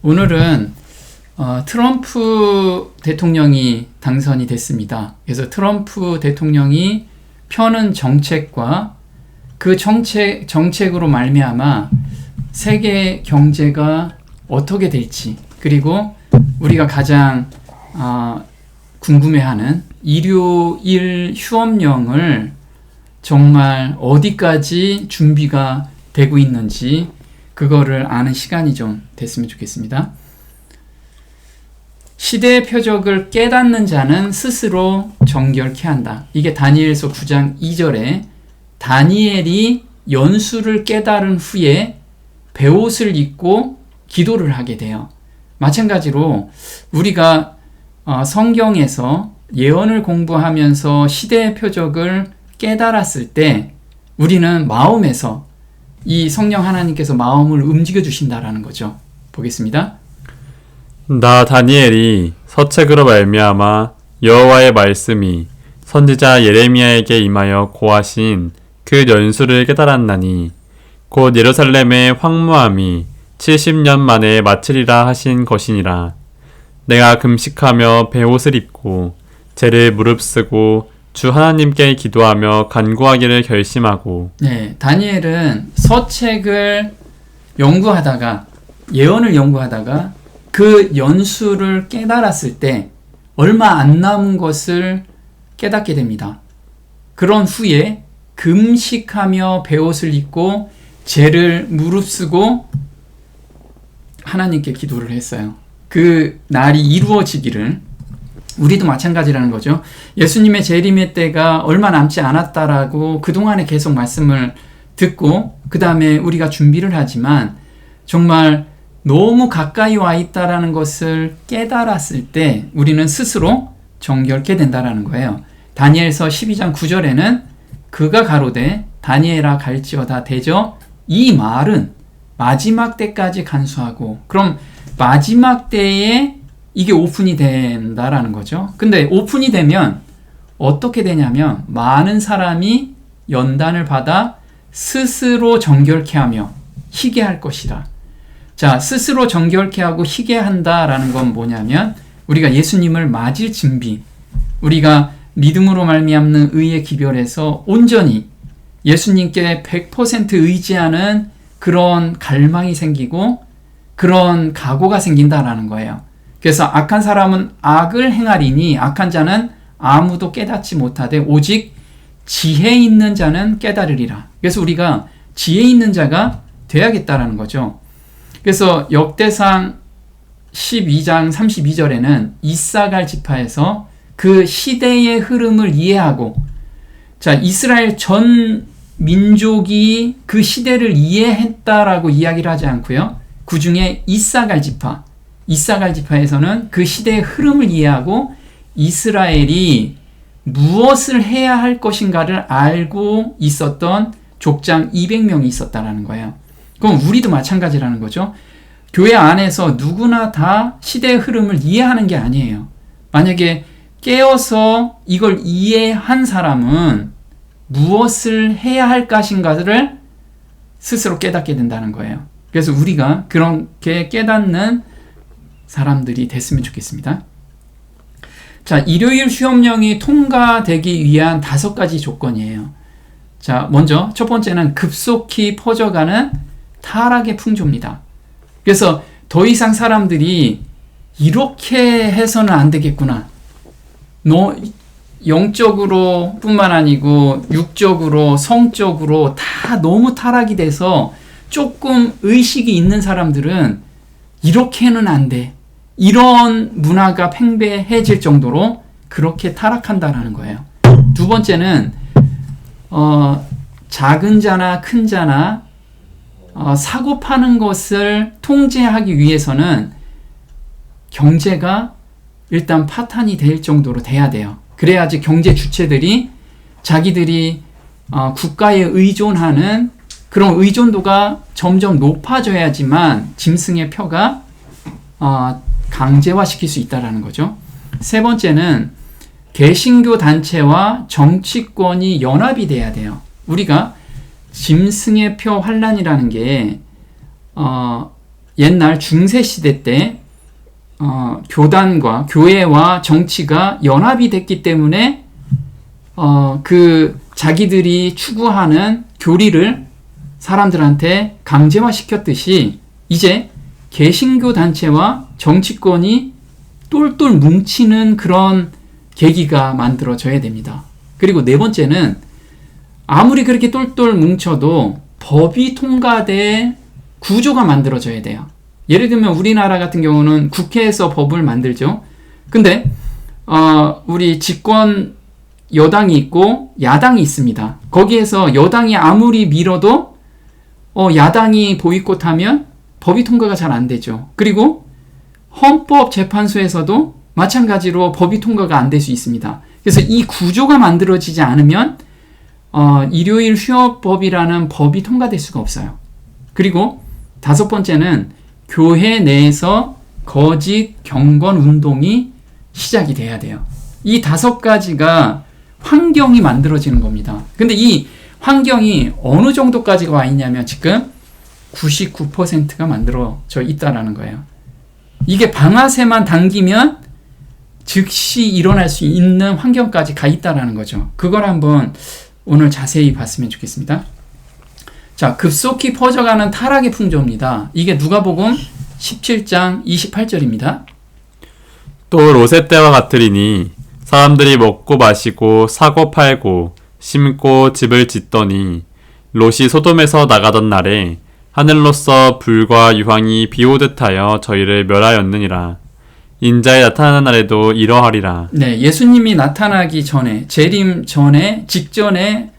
오늘은 트럼프 대통령이 당선이 됐습니다. 그래서 트럼프 대통령이 펴는 정책과 그 정책으로 말미암아 세계 경제가 어떻게 될지, 그리고 우리가 가장 궁금해하는 일요일 휴업령을 정말 어디까지 준비가 되고 있는지 그거를 아는 시간이 좀 됐으면 좋겠습니다. 시대의 표적을 깨닫는 자는 스스로 정결케 한다. 이게 다니엘서 9장 2절에 다니엘이 연수를 깨달은 후에 베옷을 입고 기도를 하게 돼요. 마찬가지로 우리가 성경에서 예언을 공부하면서 시대의 표적을 깨달았을 때 우리는 마음에서 이 성령 하나님께서 마음을 움직여 주신다라는 거죠. 보겠습니다. 나 다니엘이 서책으로 말미암아 여호와의 말씀이 선지자 예레미야에게 임하여 고하신 그 연수를 깨달았나니 곧 예루살렘의 황무함이 70년 만에 마치리라 하신 것이니라. 내가 금식하며 베옷을 입고 죄를 무릅쓰고 주 하나님께 기도하며 간구하기를 결심하고. 네, 다니엘은 서책을 연구하다가 예언을 연구하다가 그 연수를 깨달았을 때 얼마 안 남은 것을 깨닫게 됩니다. 그런 후에 금식하며 베옷을 입고 죄를 무릅쓰고 하나님께 기도를 했어요. 그 날이 이루어지기를. 우리도 마찬가지라는 거죠. 예수님의 재림의 때가 얼마 남지 않았다라고 그동안에 계속 말씀을 듣고 그 다음에 우리가 준비를 하지만 정말 너무 가까이 와 있다라는 것을 깨달았을 때 우리는 스스로 정결케 된다라는 거예요. 다니엘서 12장 9절에는 그가 가로되 다니엘아 갈지어다 대저 이 말은 마지막 때까지 간수하고. 그럼 마지막 때에 이게 오픈이 된다라는 거죠. 근데 오픈이 되면 어떻게 되냐면 많은 사람이 연단을 받아 스스로 정결케 하며 희게 할 것이다. 자, 스스로 정결케 하고 희게 한다라는 건 뭐냐면 우리가 예수님을 맞을 준비, 우리가 믿음으로 말미암는 의의 기별에서 온전히 예수님께 100% 의지하는 그런 갈망이 생기고 그런 각오가 생긴다라는 거예요. 그래서 악한 사람은 악을 행하리니 악한 자는 아무도 깨닫지 못하되 오직 지혜 있는 자는 깨달으리라. 그래서 우리가 지혜 있는 자가 돼야겠다라는 거죠. 그래서 역대상 12장 32절에는 이사갈 지파에서 그 시대의 흐름을 이해하고, 자, 이스라엘 전 민족이 그 시대를 이해했다라고 이야기를 하지 않고요. 그 중에 이사갈 지파에서는 그 시대의 흐름을 이해하고 이스라엘이 무엇을 해야 할 것인가를 알고 있었던 족장 200명이 있었다라는 거예요. 그럼 우리도 마찬가지라는 거죠. 교회 안에서 누구나 다 시대의 흐름을 이해하는 게 아니에요. 만약에 깨어서 이걸 이해한 사람은 무엇을 해야 할 것인가를 스스로 깨닫게 된다는 거예요. 그래서 우리가 그렇게 깨닫는 사람들이 됐으면 좋겠습니다. 자, 일요일 휴업령이 통과되기 위한 5가지 조건이에요. 자, 먼저 첫 번째는 급속히 퍼져가는 타락의 풍조입니다. 그래서 더 이상 사람들이 이렇게 해서는 안 되겠구나. 영적으로 뿐만 아니고 육적으로, 성적으로 다 너무 타락이 돼서 조금 의식이 있는 사람들은 이렇게는 안 돼. 이런 문화가 팽배해질 정도로 그렇게 타락한다라는 거예요. 두 번째는 작은 자나 큰 자나 사고 파는 것을 통제하기 위해서는 경제가 일단 파탄이 될 정도로 돼야 돼요. 그래야지 경제 주체들이 자기들이 국가에 의존하는 그런 의존도가 점점 높아져야지만 짐승의 표가 강제화시킬 수 있다는 거죠. 세 번째는 개신교 단체와 정치권이 연합이 돼야 돼요. 우리가 짐승의 표 환란이라는 게 옛날 중세 시대 때 교단과 교회와 정치가 연합이 됐기 때문에 그 자기들이 추구하는 교리를 사람들한테 강제화 시켰듯이 이제 개신교 단체와 정치권이 똘똘 뭉치는 그런 계기가 만들어져야 됩니다. 그리고 네 번째는 아무리 그렇게 똘똘 뭉쳐도 법이 통과될 구조가 만들어져야 돼요. 예를 들면 우리나라 같은 경우는 국회에서 법을 만들죠. 근데 우리 집권 여당이 있고 야당이 있습니다. 거기에서 여당이 아무리 밀어도 야당이 보이콧하면 법이 통과가 잘 안 되죠. 그리고 헌법재판소에서도 마찬가지로 법이 통과가 안 될 수 있습니다. 그래서 이 구조가 만들어지지 않으면 일요일 휴업법이라는 법이 통과될 수가 없어요. 그리고 다섯 번째는 교회 내에서 거짓 경건 운동이 시작이 돼야 돼요. 이 다섯 가지가 환경이 만들어지는 겁니다. 근데 이 환경이 어느 정도까지가 와 있냐면 지금 99%가 만들어져 있다라는 거예요. 이게 방아쇠만 당기면 즉시 일어날 수 있는 환경까지 가 있다라는 거죠. 그걸 한번 오늘 자세히 봤으면 좋겠습니다. 자, 급속히 퍼져가는 타락의 풍조입니다. 이게 누가복음 17장 28절입니다. 또 롯의 때와 같으리니 사람들이 먹고 마시고 사고 팔고 심고 집을 짓더니 롯이 소돔에서 나가던 날에 하늘로서 불과 유황이 비오듯 하여 저희를 멸하였느니라. 인자에 나타나는 날에도 이러하리라. 네, 예수님이 나타나기 전에, 재림 전에, 직전에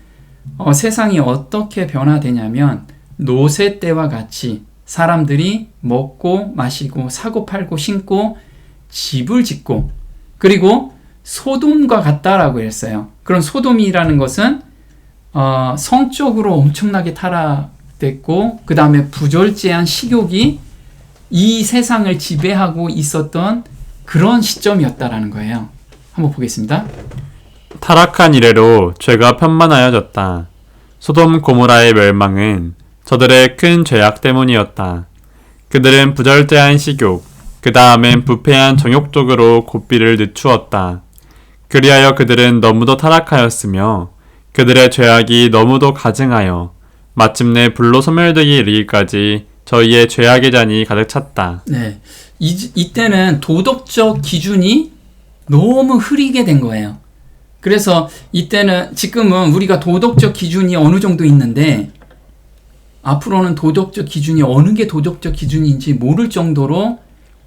세상이 어떻게 변화되냐면 롯의 때와 같이 사람들이 먹고 마시고 사고 팔고 심고 집을 짓고 그리고 소돔과 같다라고 했어요. 그런 소돔이라는 것은 성적으로 엄청나게 타락됐고 그 다음에 부절제한 식욕이 이 세상을 지배하고 있었던 그런 시점이었다라는 거예요. 한번 보겠습니다. 타락한 이래로 죄가 편만하여졌다. 소돔 고모라의 멸망은 저들의 큰 죄악 때문이었다. 그들은 부절제한 식욕, 그 다음엔 부패한 정욕 쪽으로 고삐를 늦추었다. 그리하여 그들은 너무도 타락하였으며 그들의 죄악이 너무도 가증하여 마침내 불로 소멸되기 이르기까지 저희의 죄악의 잔이 가득 찼다. 네, 이때는 도덕적 기준이 너무 흐리게 된 거예요. 그래서 이때는 지금은 우리가 도덕적 기준이 어느 정도 있는데 앞으로는 도덕적 기준이 어느 게 도덕적 기준인지 모를 정도로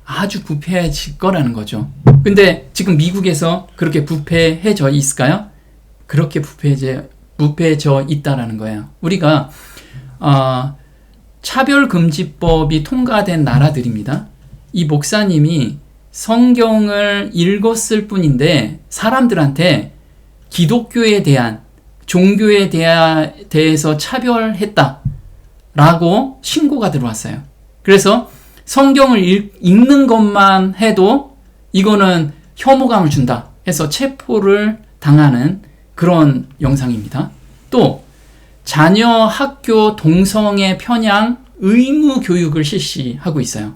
아주 부패해질 거라는 거죠. 근데 지금 미국에서 그렇게 부패해져 있을까요? 그렇게 부패해져 있다라는 거예요. 우리가 차별금지법이 통과된 나라들입니다. 이 목사님이 성경을 읽었을 뿐인데 사람들한테 기독교에 대한 종교에 대해서 차별했다라고 신고가 들어왔어요. 그래서 성경을 읽는 것만 해도 이거는 혐오감을 준다 해서 체포를 당하는 그런 영상입니다. 또 자녀 학교 동성애 편향 의무 교육을 실시하고 있어요.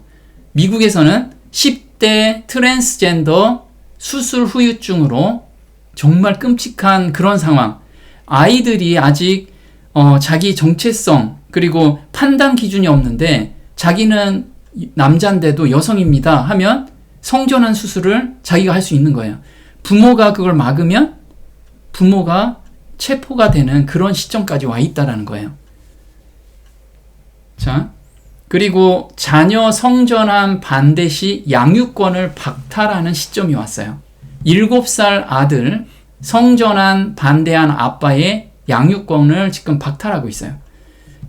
미국에서는 10대 트랜스젠더 수술 후유증으로 정말 끔찍한 그런 상황. 아이들이 아직 자기 정체성 그리고 판단 기준이 없는데 자기는 남자인데도 여성입니다 하면 성전환 수술을 자기가 할 수 있는 거예요. 부모가 그걸 막으면 부모가 체포가 되는 그런 시점까지 와 있다라는 거예요. 자, 그리고 자녀 성전환 반대 시 양육권을 박탈하는 시점이 왔어요. 7살 아들 성전환 반대한 아빠의 양육권을 지금 박탈하고 있어요.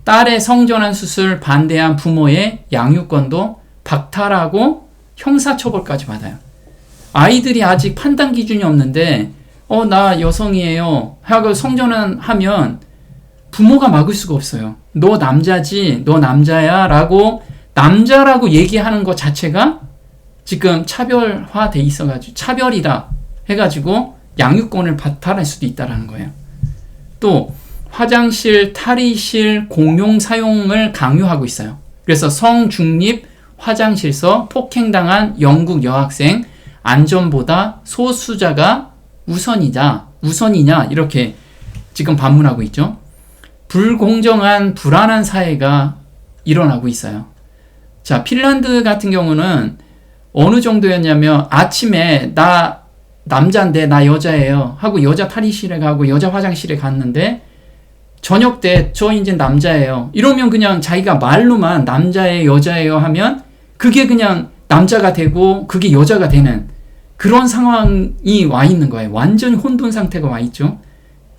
딸의 성전환 수술 반대한 부모의 양육권도 박탈하고 형사처벌까지 받아요. 아이들이 아직 판단 기준이 없는데 나 여성이에요 하고 성전환 하면 부모가 막을 수가 없어요. 너 남자지, 너 남자야 라고 남자라고 얘기하는 것 자체가 지금 차별화돼 있어가지고 차별이다 해가지고 양육권을 박탈할 수도 있다라는 거예요. 또 화장실, 탈의실 공용 사용을 강요하고 있어요. 그래서 성중립 화장실서 폭행당한 영국 여학생 안전보다 소수자가 우선이냐 이렇게 지금 반문하고 있죠. 불공정한 불안한 사회가 일어나고 있어요. 자, 핀란드 같은 경우는 어느 정도였냐면 아침에 나 남자인데 나 여자예요 하고 여자 탈의실에 가고 여자 화장실에 갔는데 저녁 때 저 이제 남자예요 이러면 그냥 자기가 말로만 남자예요 여자예요 하면 그게 그냥 남자가 되고 그게 여자가 되는 그런 상황이 와 있는 거예요. 완전히 혼돈 상태가 와 있죠.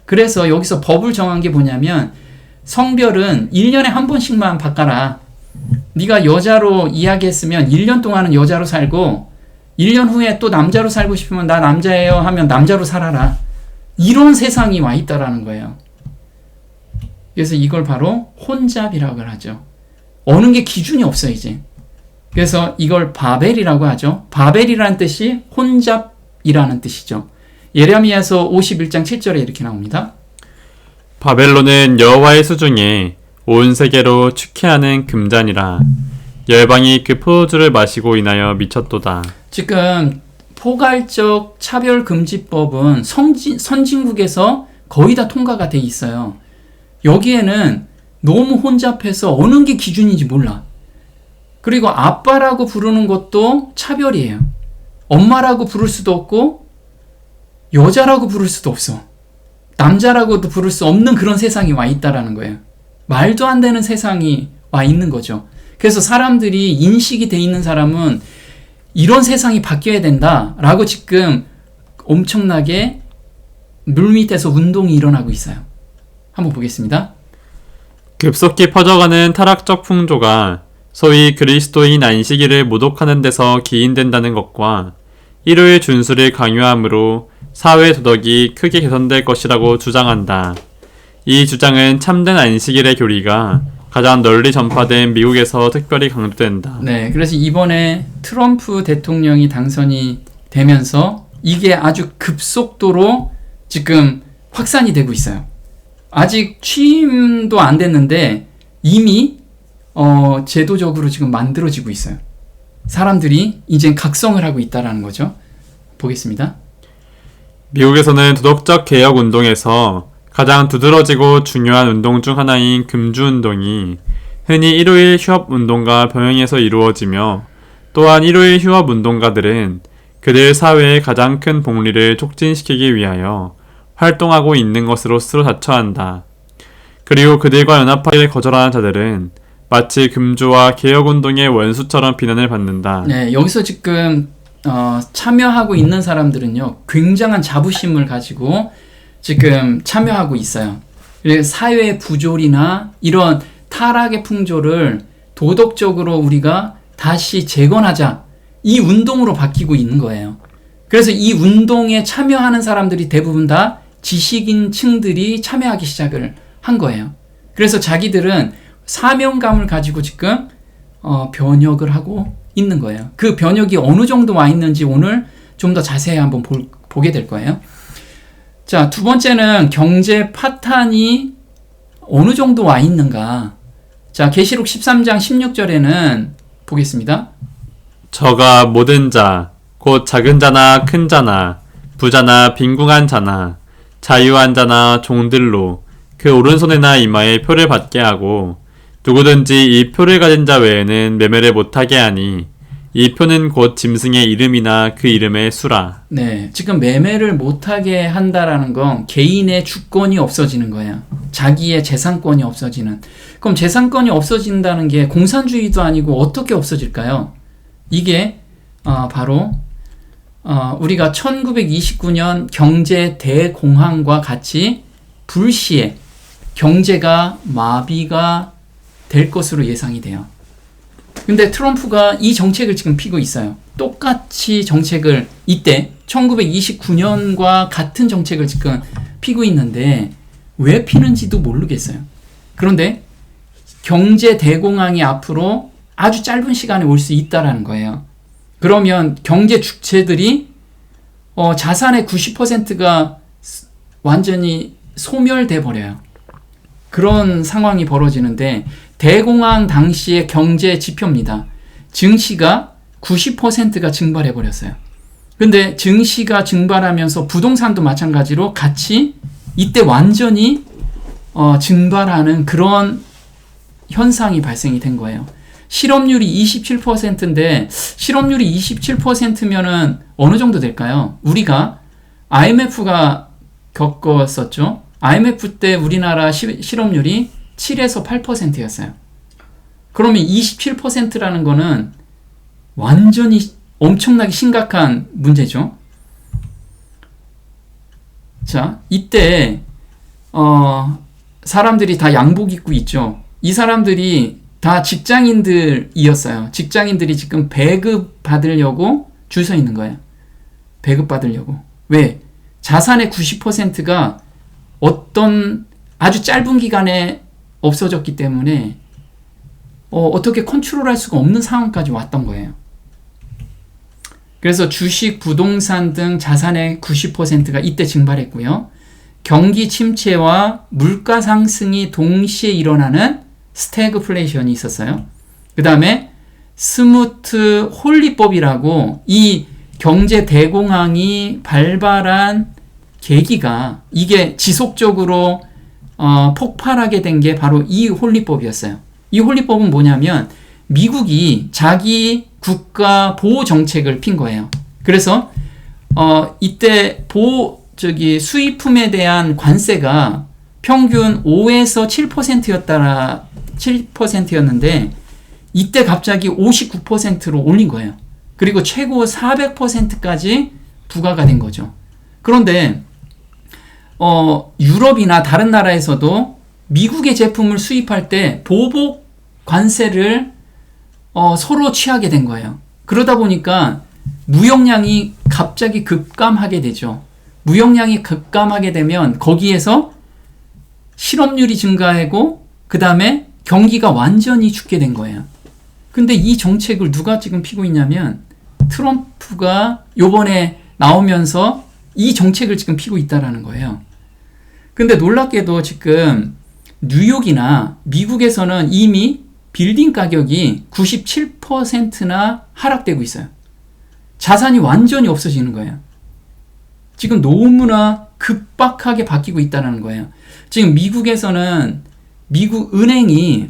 그래서 여기서 법을 정한 게 뭐냐면 성별은 1년에 한 번씩만 바꿔라. 네가 여자로 이야기했으면 1년 동안은 여자로 살고 1년 후에 또 남자로 살고 싶으면 나 남자예요 하면 남자로 살아라. 이런 세상이 와 있다라는 거예요. 그래서 이걸 바로 혼잡이라고 하죠. 어느 게 기준이 없어 이제. 그래서 이걸 바벨이라고 하죠. 바벨이라는 뜻이 혼잡이라는 뜻이죠. 예레미야서 51장 7절에 이렇게 나옵니다. 바벨론은 여호와의 수중에 온 세계로 축회하는 금잔이라 열방이 그 포도주를 마시고 인하여 미쳤도다. 지금 포괄적 차별금지법은 선진국에서 거의 다 통과가 돼 있어요. 여기에는 너무 혼잡해서 어느 게 기준인지 몰라. 그리고 아빠라고 부르는 것도 차별이에요. 엄마라고 부를 수도 없고 여자라고 부를 수도 없어. 남자라고도 부를 수 없는 그런 세상이 와 있다라는 거예요. 말도 안 되는 세상이 와 있는 거죠. 그래서 사람들이 인식이 돼 있는 사람은 이런 세상이 바뀌어야 된다라고 지금 엄청나게 물밑에서 운동이 일어나고 있어요. 한번 보겠습니다. 급속히 퍼져가는 타락적 풍조가 소위 그리스도인 안식일을 모독하는 데서 기인된다는 것과 일요일 준수를 강요함으로 사회 도덕이 크게 개선될 것이라고 주장한다. 이 주장은 참된 안식일의 교리가 가장 널리 전파된 미국에서 특별히 강조된다. 네, 그래서 이번에 트럼프 대통령이 당선이 되면서 이게 아주 급속도로 지금 확산이 되고 있어요. 아직 취임도 안 됐는데 이미 제도적으로 지금 만들어지고 있어요. 사람들이 이제 각성을 하고 있다라는 거죠. 보겠습니다. 미국에서는 도덕적 개혁 운동에서 가장 두드러지고 중요한 운동 중 하나인 금주운동이 흔히 일요일 휴업 운동과 병행해서 이루어지며 또한 일요일 휴업 운동가들은 그들 사회의 가장 큰 복리를 촉진시키기 위하여 활동하고 있는 것으로 스스로 자처한다. 그리고 그들과 연합하기를 거절하는 자들은 마치 금주와 개혁운동의 원수처럼 비난을 받는다. 네, 여기서 지금 참여하고 있는 사람들은요, 굉장한 자부심을 가지고 지금 참여하고 있어요. 사회의 부조리나 이런 타락의 풍조를 도덕적으로 우리가 다시 재건하자. 이 운동으로 바뀌고 있는 거예요. 그래서 이 운동에 참여하는 사람들이 대부분 다 지식인층들이 참여하기 시작을 한 거예요. 그래서 자기들은 사명감을 가지고 지금 변혁을 하고 있는 거예요. 그 변혁이 어느 정도 와 있는지 오늘 좀 더 자세히 한번 보게 될 거예요. 자, 두 번째는 경제 파탄이 어느 정도 와 있는가. 자, 계시록 13장 16절에는 보겠습니다. 저가 모든 자, 곧 작은 자나 큰 자나 부자나 빈궁한 자나 자유한 자나 종들로 그 오른손이나 이마에 표를 받게 하고 누구든지 이 표를 가진 자 외에는 매매를 못하게 하니 이 표는 곧 짐승의 이름이나 그 이름의 수라. 네, 지금 매매를 못하게 한다라는 건 개인의 주권이 없어지는 거야. 자기의 재산권이 없어지는. 그럼 재산권이 없어진다는 게 공산주의도 아니고 어떻게 없어질까요? 이게 바로 우리가 1929년 경제 대공황과 같이 불시에 경제가 마비가 될 것으로 예상이 돼요. 근데 트럼프가 이 정책을 지금 피고 있어요. 똑같이 정책을 이때 1929년과 같은 정책을 지금 피고 있는데 왜 피는지도 모르겠어요. 그런데 경제 대공황이 앞으로 아주 짧은 시간에 올 수 있다라는 거예요. 그러면 경제 주체들이 자산의 90%가 완전히 소멸돼 버려요. 그런 상황이 벌어지는데 대공황 당시의 경제 지표입니다. 증시가 90%가 증발해 버렸어요. 근데 증시가 증발하면서 부동산도 마찬가지로 같이 이때 완전히 증발하는 그런 현상이 발생이 된 거예요. 실업률이 27%인데 실업률이 27%면은 어느 정도 될까요? 우리가 IMF가 겪었었죠. IMF 때 우리나라 실업률이 7에서 8%였어요. 그러면 27%라는 거는 완전히 엄청나게 심각한 문제죠. 자, 이때 사람들이 다 양복 입고 있죠. 이 사람들이 다 직장인들이었어요. 직장인들이 지금 배급 받으려고 줄 서 있는 거예요. 배급 받으려고. 왜? 자산의 90%가 어떤 아주 짧은 기간에 없어졌기 때문에 어떻게 컨트롤할 수가 없는 상황까지 왔던 거예요. 그래서 주식, 부동산 등 자산의 90%가 이때 증발했고요. 경기 침체와 물가 상승이 동시에 일어나는 스태그플레이션이 있었어요. 그 다음에 스무트 홀리법이라고 이 경제 대공황이 발발한 계기가 이게 지속적으로 폭발하게 된 게 바로 이 홀리법이었어요. 이 홀리법은 뭐냐면 미국이 자기 국가 보호 정책을 핀 거예요. 그래서 이때 수입품에 대한 관세가 평균 5에서 7%였는데 이때 갑자기 59%로 올린 거예요. 그리고 최고 400%까지 부과가 된 거죠. 그런데 유럽이나 다른 나라에서도 미국의 제품을 수입할 때 보복 관세를 서로 취하게 된 거예요. 그러다 보니까 무역량이 갑자기 급감하게 되죠. 무역량이 급감하게 되면 거기에서 실업률이 증가하고 그 다음에 경기가 완전히 죽게 된 거예요. 근데 이 정책을 누가 지금 피고 있냐면 트럼프가 요번에 나오면서 이 정책을 지금 피고 있다라는 거예요. 근데 놀랍게도 지금 뉴욕이나 미국에서는 이미 빌딩 가격이 97%나 하락되고 있어요. 자산이 완전히 없어지는 거예요. 지금 너무나 급박하게 바뀌고 있다는 거예요. 지금 미국에서는 미국 은행이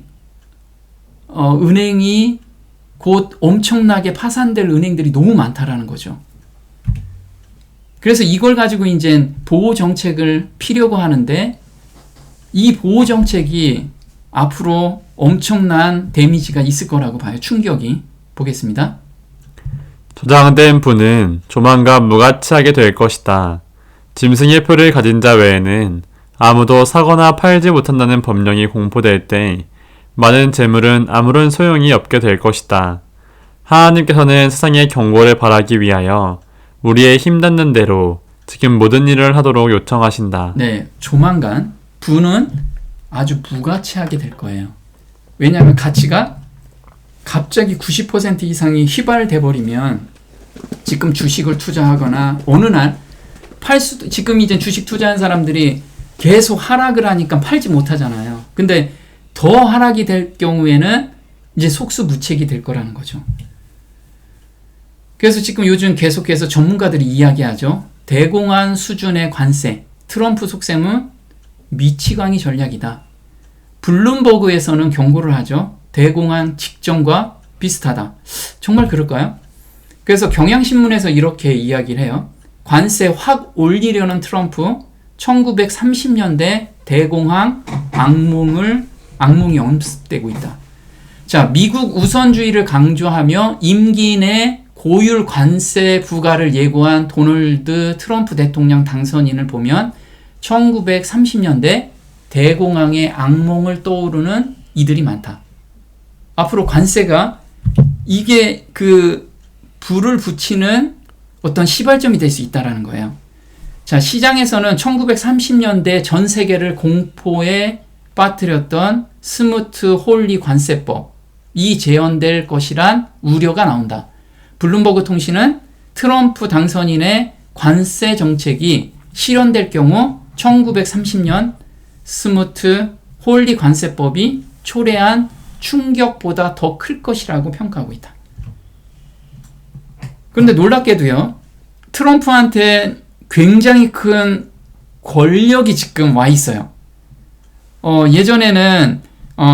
곧 엄청나게 파산될 은행들이 너무 많다라는 거죠. 그래서 이걸 가지고 이제 보호 정책을 피려고 하는데 이 보호 정책이 앞으로 엄청난 데미지가 있을 거라고 봐요. 충격이. 보겠습니다. 저장된 부는 조만간 무가치하게 될 것이다. 짐승의 표를 가진 자 외에는 아무도 사거나 팔지 못한다는 법령이 공포될 때 많은 재물은 아무런 소용이 없게 될 것이다. 하나님께서는 세상의 경고를 바라기 위하여 우리의 힘 닿는 대로 지금 모든 일을 하도록 요청하신다. 네, 조만간 부는 아주 무가치하게 될 거예요. 왜냐하면 가치가 갑자기 90% 이상이 휘발돼 버리면 지금 주식을 투자하거나 어느 날 지금 이제 주식 투자한 사람들이 계속 하락을 하니까 팔지 못하잖아요. 근데 더 하락이 될 경우에는 이제 속수무책이 될 거라는 거죠. 그래서 지금 요즘 계속해서 전문가들이 이야기하죠. 대공황 수준의 관세, 트럼프 속셈은 미치광이 전략이다. 블룸버그에서는 경고를 하죠. 대공황 직전과 비슷하다. 정말 그럴까요? 그래서 경향신문에서 이렇게 이야기를 해요. 관세 확 올리려는 트럼프, 1930년대 대공황 악몽이 엄습되고 있다. 자, 미국 우선주의를 강조하며 임기 내 고율 관세 부과를 예고한 도널드 트럼프 대통령 당선인을 보면 1930년대 대공황의 악몽을 떠오르는 이들이 많다. 앞으로 관세가 이게 불을 붙이는 어떤 시발점이 될 수 있다는 거예요. 자, 시장에서는 1930년대 전 세계를 공포에 빠뜨렸던 스무트 홀리 관세법, 이 재현될 것이란 우려가 나온다. 블룸버그 통신은 트럼프 당선인의 관세 정책이 실현될 경우 1930년 스무트 홀리 관세법이 초래한 충격보다 더 클 것이라고 평가하고 있다. 그런데 놀랍게도요, 트럼프한테 굉장히 큰 권력이 지금 와 있어요. 예전에는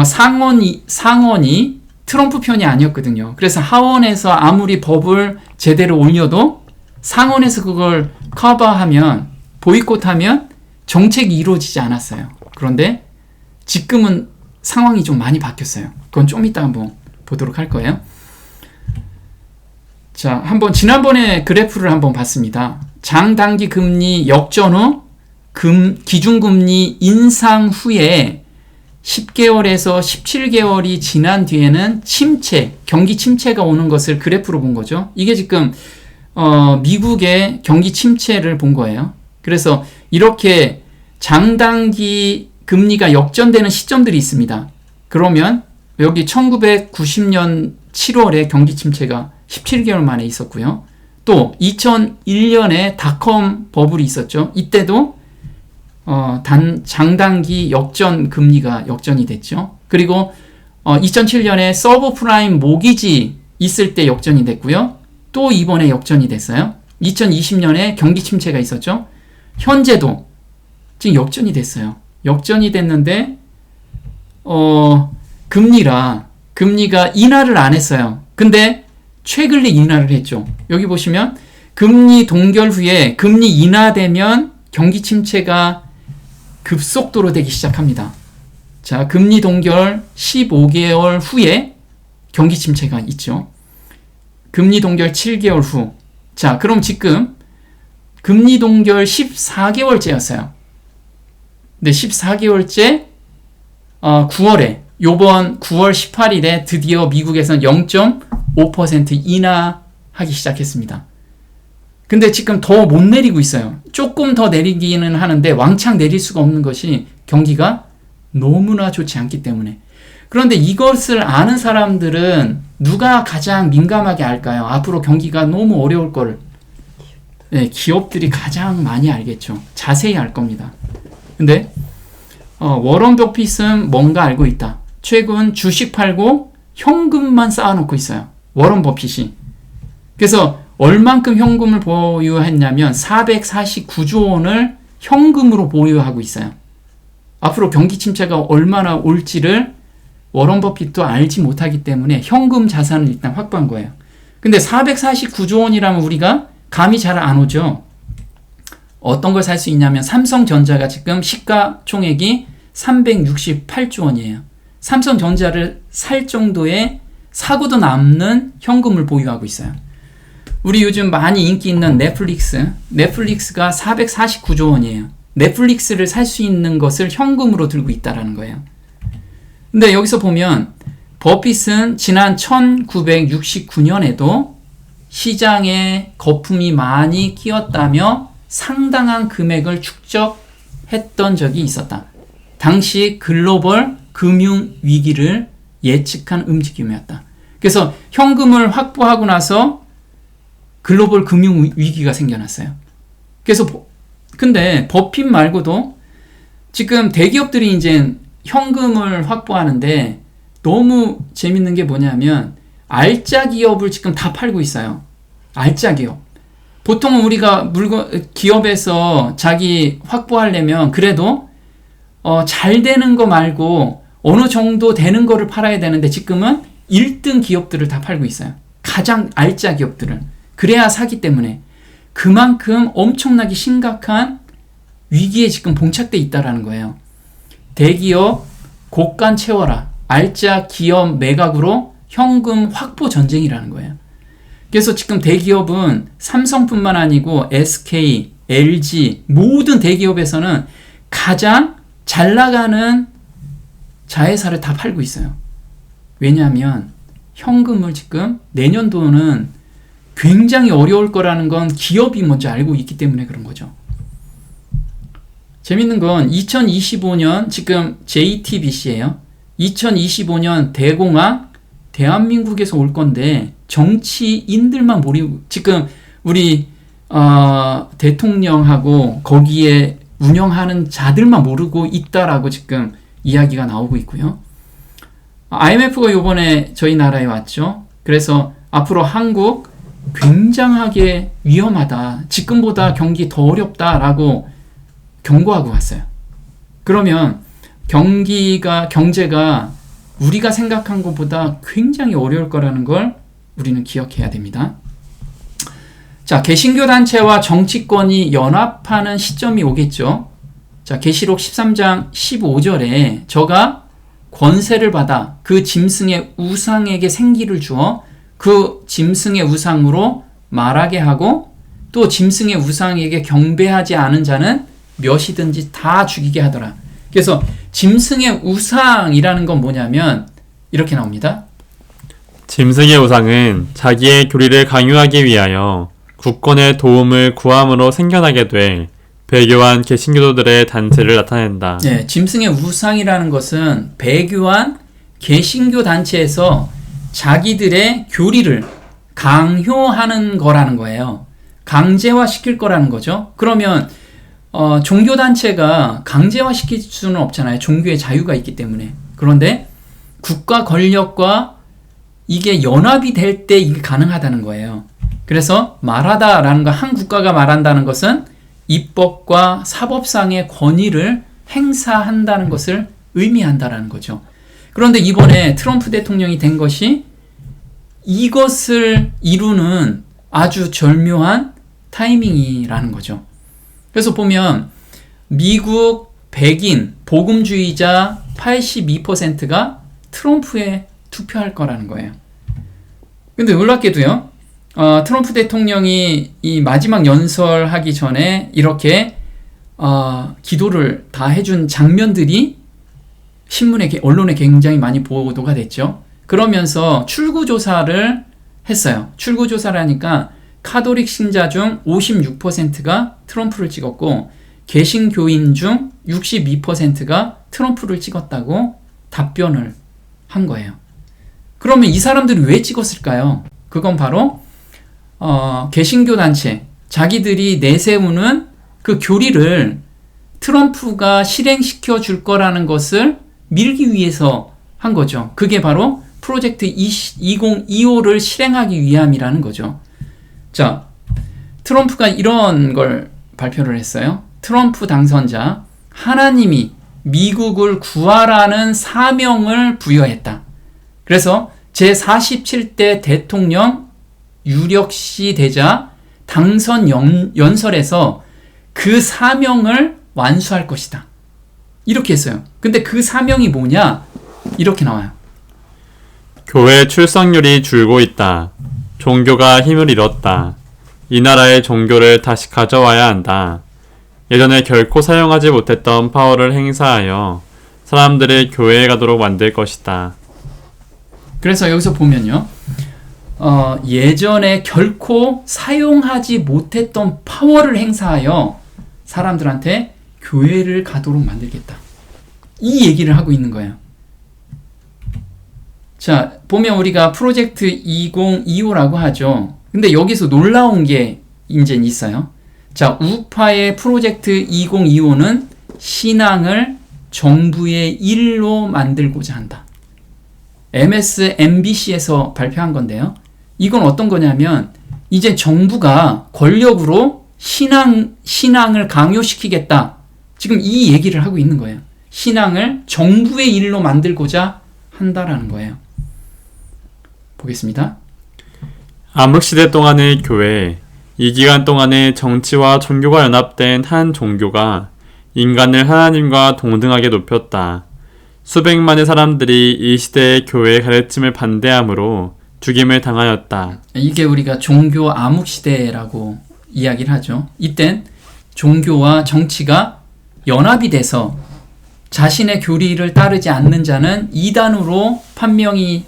상원이 트럼프 편이 아니었거든요. 그래서 하원에서 아무리 법을 제대로 올려도 상원에서 그걸 커버하면, 보이콧하면 정책이 이루어지지 않았어요. 그런데 지금은 상황이 좀 많이 바뀌었어요. 그건 좀 이따 한번 보도록 할 거예요. 자, 지난번에 그래프를 한번 봤습니다. 장단기 금리 역전 후 기준금리 인상 후에 10개월에서 17개월이 지난 뒤에는 경기 침체가 오는 것을 그래프로 본 거죠. 이게 지금 미국의 경기 침체를 본 거예요. 그래서 이렇게 장단기 금리가 역전되는 시점들이 있습니다. 그러면 여기 1990년 7월에 경기 침체가 17개월 만에 있었고요. 또 2001년에 닷컴 버블이 있었죠. 이때도 장단기 역전 금리가 역전이 됐죠. 그리고 2007년에 서브프라임 모기지 있을 때 역전이 됐고요. 또 이번에 역전이 됐어요. 2020년에 경기 침체가 있었죠. 현재도 지금 역전이 됐어요. 역전이 됐는데 금리가 인하를 안 했어요. 근데 최근에 인하를 했죠. 여기 보시면 금리 동결 후에 금리 인하되면 경기 침체가 급속도로 되기 시작합니다. 자, 금리 동결 15개월 후에 경기 침체가 있죠. 금리 동결 7개월 후. 자, 그럼 지금 금리 동결 14개월째였어요. 근데 14개월째 9월에 요번 9월 18일에 드디어 미국에서는 0.5% 인하하기 시작했습니다. 근데 지금 더 못 내리고 있어요. 조금 더 내리기는 하는데 왕창 내릴 수가 없는 것이 경기가 너무나 좋지 않기 때문에. 그런데 이것을 아는 사람들은 누가 가장 민감하게 알까요? 앞으로 경기가 너무 어려울 거를. 네, 기업들이 가장 많이 알겠죠. 자세히 알 겁니다. 근데 워런 버핏은 뭔가 알고 있다. 최근 주식 팔고 현금만 쌓아놓고 있어요. 워런 버핏이. 그래서 얼만큼 현금을 보유했냐면 449조 원을 현금으로 보유하고 있어요. 앞으로 경기 침체가 얼마나 올지를 워런 버핏도 알지 못하기 때문에 현금 자산을 일단 확보한 거예요. 근데 449조 원이라면 우리가 감이 잘 안 오죠. 어떤 걸 살 수 있냐면 삼성전자가 지금 시가총액이 368조 원이에요. 삼성전자를 살 정도의 사고도 남는 현금을 보유하고 있어요. 우리 요즘 많이 인기 있는 넷플릭스가 449조 원이에요. 넷플릭스를 살 수 있는 것을 현금으로 들고 있다는 거예요. 근데 여기서 보면 버핏은 지난 1969년에도 시장에 거품이 많이 끼었다며 상당한 금액을 축적했던 적이 있었다. 당시 글로벌 금융 위기를 예측한 움직임이었다. 그래서 현금을 확보하고 나서 글로벌 금융 위기가 생겨났어요. 그래서 근데 버핏 말고도 지금 대기업들이 이제 현금을 확보하는데 너무 재밌는 게 뭐냐면 알짜 기업을 지금 다 팔고 있어요. 알짜 기업. 보통은 우리가 기업에서 자기 확보하려면 그래도 잘 되는 거 말고 어느 정도 되는 거를 팔아야 되는데 지금은 1등 기업들을 다 팔고 있어요. 가장 알짜 기업들은. 그래야 사기 때문에 그만큼 엄청나게 심각한 위기에 지금 봉착돼 있다라는 거예요. 대기업 곳간 채워라. 알짜 기업 매각으로 현금 확보 전쟁이라는 거예요. 그래서 지금 대기업은 삼성뿐만 아니고 SK, LG 모든 대기업에서는 가장 잘 나가는 자회사를 다 팔고 있어요. 왜냐하면 현금을 지금 내년도는 굉장히 어려울 거라는 건 기업이 먼저 알고 있기 때문에 그런 거죠. 재밌는 건 2025년 지금 JTBC예요. 2025년 대공황 대한민국에서 올 건데 정치인들만 모르고 지금 우리 대통령하고 거기에 운영하는 자들만 모르고 있다라고 지금 이야기가 나오고 있고요. IMF가 이번에 저희 나라에 왔죠. 그래서 앞으로 한국 굉장하게 위험하다. 지금보다 경기 더 어렵다라고 경고하고 갔어요. 그러면 경제가 우리가 생각한 것보다 굉장히 어려울 거라는 걸 우리는 기억해야 됩니다. 자, 개신교 단체와 정치권이 연합하는 시점이 오겠죠. 자, 계시록 13장 15절에 저가 권세를 받아 그 짐승의 우상에게 생기를 주어 그 짐승의 우상으로 말하게 하고 또 짐승의 우상에게 경배하지 않은 자는 몇이든지 다 죽이게 하더라. 그래서 짐승의 우상이라는 건 뭐냐면 이렇게 나옵니다. 짐승의 우상은 자기의 교리를 강요하기 위하여 국권의 도움을 구함으로 생겨나게 돼 배교한 개신교도들의 단체를 나타낸다. 네, 짐승의 우상이라는 것은 배교한 개신교 단체에서 자기들의 교리를 강요하는 거라는 거예요. 강제화시킬 거라는 거죠. 그러면 종교단체가 강제화시킬 수는 없잖아요. 종교의 자유가 있기 때문에. 그런데 국가 권력과 이게 연합이 될 때 이게 가능하다는 거예요. 그래서 말하다라는 거, 한 국가가 말한다는 것은 입법과 사법상의 권위를 행사한다는 것을 의미한다라는 거죠. 그런데 이번에 트럼프 대통령이 된 것이 이것을 이루는 아주 절묘한 타이밍이라는 거죠. 그래서 보면 미국 백인 복음주의자 82%가 트럼프에 투표할 거라는 거예요. 근데 놀랍게도요, 트럼프 대통령이 이 마지막 연설하기 전에 이렇게 기도를 다 해준 장면들이 신문에, 언론에 굉장히 많이 보도가 됐죠. 그러면서 출구조사를 했어요. 출구조사를 하니까 카톨릭 신자 중 56%가 트럼프를 찍었고 개신교인 중 62%가 트럼프를 찍었다고 답변을 한 거예요. 그러면 이 사람들이 왜 찍었을까요? 그건 바로 개신교 단체, 자기들이 내세우는 그 교리를 트럼프가 실행시켜 줄 거라는 것을 밀기 위해서 한 거죠. 그게 바로 프로젝트 2025를 실행하기 위함이라는 거죠. 자, 트럼프가 이런 걸 발표를 했어요. 트럼프 당선자, 하나님이 미국을 구하라는 사명을 부여했다. 그래서 제47대 대통령 유력시 되자 당선 연설에서 그 사명을 완수할 것이다. 이렇게 했어요. 근데 그 사명이 뭐냐? 이렇게 나와요. 교회 출석률이 줄고 있다. 종교가 힘을 잃었다. 이 나라의 종교를 다시 가져와야 한다. 예전에 결코 사용하지 못했던 파워를 행사하여 사람들이 교회에 가도록 만들 것이다. 그래서 여기서 보면요, 예전에 결코 사용하지 못했던 파워를 행사하여 사람들한테 교회를 가도록 만들겠다. 이 얘기를 하고 있는 거예요. 자, 보면 우리가 프로젝트 2025라고 하죠. 근데 여기서 놀라운 게 이제 있어요. 자, 우파의 프로젝트 2025는 신앙을 정부의 일로 만들고자 한다. MSNBC에서 발표한 건데요. 이건 어떤 거냐면 이제 정부가 권력으로 신앙을 강요시키겠다. 지금 이 얘기를 하고 있는 거예요. 신앙을 정부의 일로 만들고자 한다라는 거예요. 보겠습니다. 암흑시대 동안의 교회, 이 기간 동안에 정치와 종교가 연합된 한 종교가 인간을 하나님과 동등하게 높였다. 수백만의 사람들이 이 시대의 교회의 가르침을 반대함으로 죽임을 당하였다. 이게 우리가 종교 암흑시대라고 이야기를 하죠. 이땐 종교와 정치가 연합이 돼서 자신의 교리를 따르지 않는 자는 이단으로 판명을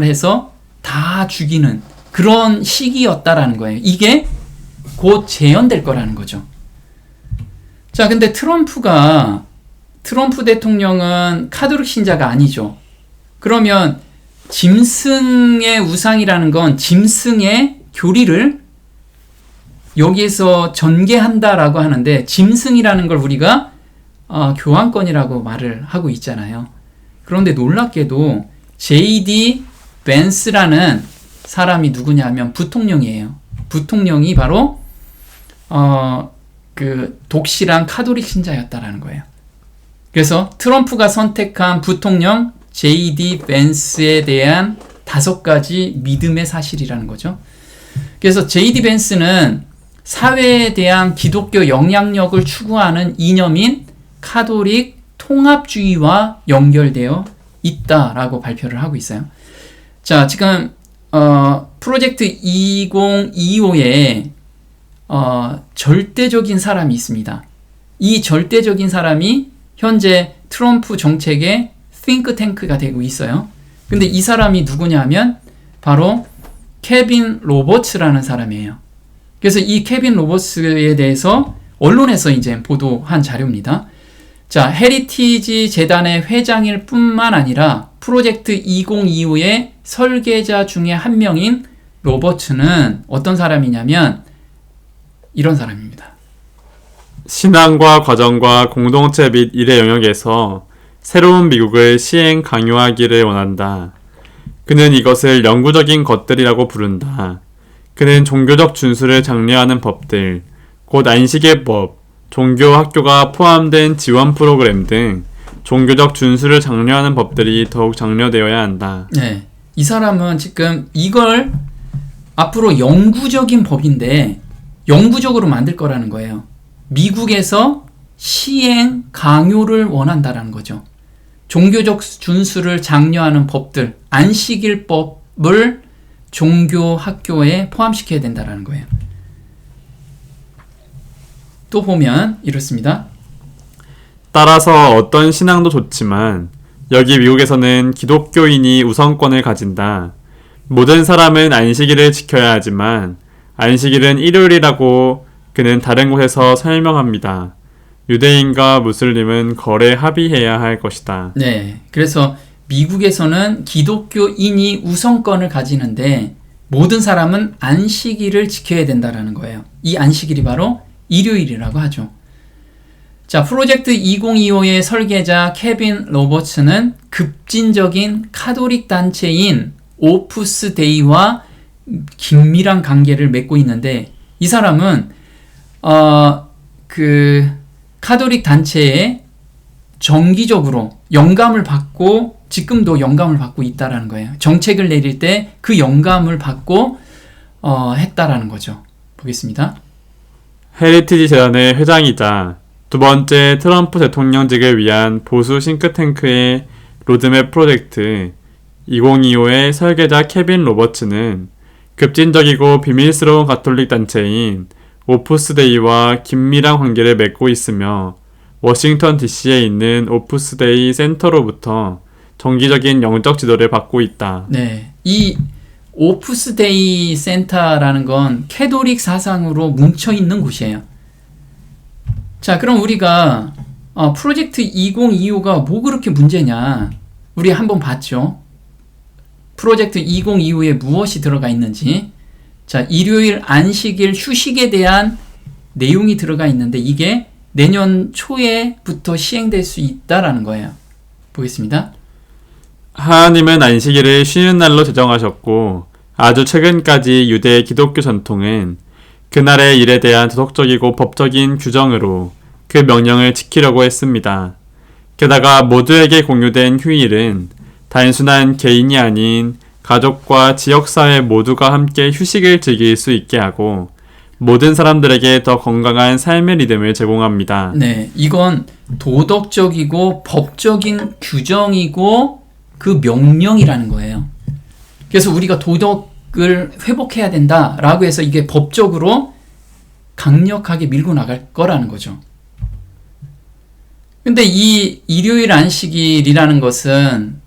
해서 다 죽이는 그런 시기였다라는 거예요. 이게 곧 재현될 거라는 거죠. 자, 근데 트럼프 대통령은 카톨릭 신자가 아니죠. 그러면 짐승의 우상이라는 건 짐승의 교리를 여기에서 전개한다라고 하는데 짐승이라는 걸 우리가 교환권이라고 말을 하고 있잖아요. 그런데 놀랍게도 J.D. 벤스라는 사람이 누구냐면 부통령이에요. 부통령이 바로 그 독실한 카톨릭 신자였다라는 거예요. 그래서 트럼프가 선택한 부통령 J.D. 벤스에 대한 5가지 믿음의 사실이라는 거죠. 그래서 J.D. 벤스는 사회에 대한 기독교 영향력을 추구하는 이념인 카톨릭 통합주의와 연결되어 있다라고 발표를 하고 있어요. 자, 지금 프로젝트 2025에 절대적인 사람이 있습니다. 이 절대적인 사람이 현재 트럼프 정책의 띵크탱크가 되고 있어요. 근데 이 사람이 누구냐면 바로 케빈 로버츠라는 사람이에요. 그래서 이 케빈 로버츠에 대해서 언론에서 이제 보도한 자료입니다. 자, 헤리티지 재단의 회장일 뿐만 아니라 프로젝트 2025의 설계자 중에 한 명인 로버츠는 어떤 사람이냐면 이런 사람입니다. 신앙과 과정과 공동체 및 일의 영역에서 새로운 미국을 시행 강요하기를 원한다. 그는 이것을 영구적인 것들이라고 부른다. 그는 종교적 준수를 장려하는 법들, 곧 안식의 법, 종교 학교가 포함된 지원 프로그램 등 종교적 준수를 장려하는 법들이 더욱 장려되어야 한다. 네, 이 사람은 지금 이걸 앞으로 영구적인 법인데 영구적으로 만들 거라는 거예요. 미국에서 시행 강요를 원한다라는 거죠. 종교적 준수를 장려하는 법들, 안식일법을 종교 학교에 포함시켜야 된다라는 거예요. 또 보면 이렇습니다. 따라서 어떤 신앙도 좋지만 여기 미국에서는 기독교인이 우선권을 가진다. 모든 사람은 안식일을 지켜야 하지만 안식일은 일요일이라고 그는 다른 곳에서 설명합니다. 유대인과 무슬림은 거래 합의해야 할 것이다. 네, 그래서 미국에서는 기독교인이 우선권을 가지는데 모든 사람은 안식일을 지켜야 된다라는 거예요. 이 안식일이 바로 일요일이라고 하죠. 자, 프로젝트 2025의 설계자 케빈 로버츠는 급진적인 카톨릭 단체인 오프스 데이와 긴밀한 관계를 맺고 있는데 이 사람은 그 카톨릭 단체에 정기적으로 영감을 받고 지금도 영감을 받고 있다라는 거예요. 정책을 내릴 때 그 영감을 받고 했다라는 거죠. 보겠습니다. 헤리티지 재단의 회장이자 두 번째 트럼프 대통령직을 위한 보수 싱크탱크의 로드맵 프로젝트 2025의 설계자 케빈 로버츠는 급진적이고 비밀스러운 가톨릭 단체인 오프스데이와 긴밀한 관계를 맺고 있으며 워싱턴 DC에 있는 오프스데이 센터로부터 정기적인 영적 지도를 받고 있다. 네, 이 오프스데이 센터라는 건 캐톨릭 사상으로 뭉쳐있는 곳이에요. 자, 그럼 우리가 프로젝트 2025가 뭐 그렇게 문제냐, 우리 한번 봤죠. 프로젝트 2025에 무엇이 들어가 있는지. 자, 일요일 안식일 휴식에 대한 내용이 들어가 있는데 이게 내년 초에부터 시행될 수 있다라는 거예요. 보겠습니다. 하나님은 안식일을 쉬는 날로 제정하셨고 아주 최근까지 유대 기독교 전통은 그날의 일에 대한 도덕적이고 법적인 규정으로 그 명령을 지키려고 했습니다. 게다가 모두에게 공유된 휴일은 단순한 개인이 아닌 가족과 지역사회 모두가 함께 휴식을 즐길 수 있게 하고 모든 사람들에게 더 건강한 삶의 리듬을 제공합니다. 네, 이건 도덕적이고 법적인 규정이고 그 명령이라는 거예요. 그래서 우리가 도덕을 회복해야 된다라고 해서 이게 법적으로 강력하게 밀고 나갈 거라는 거죠. 근데 이 일요일 안식일이라는 것은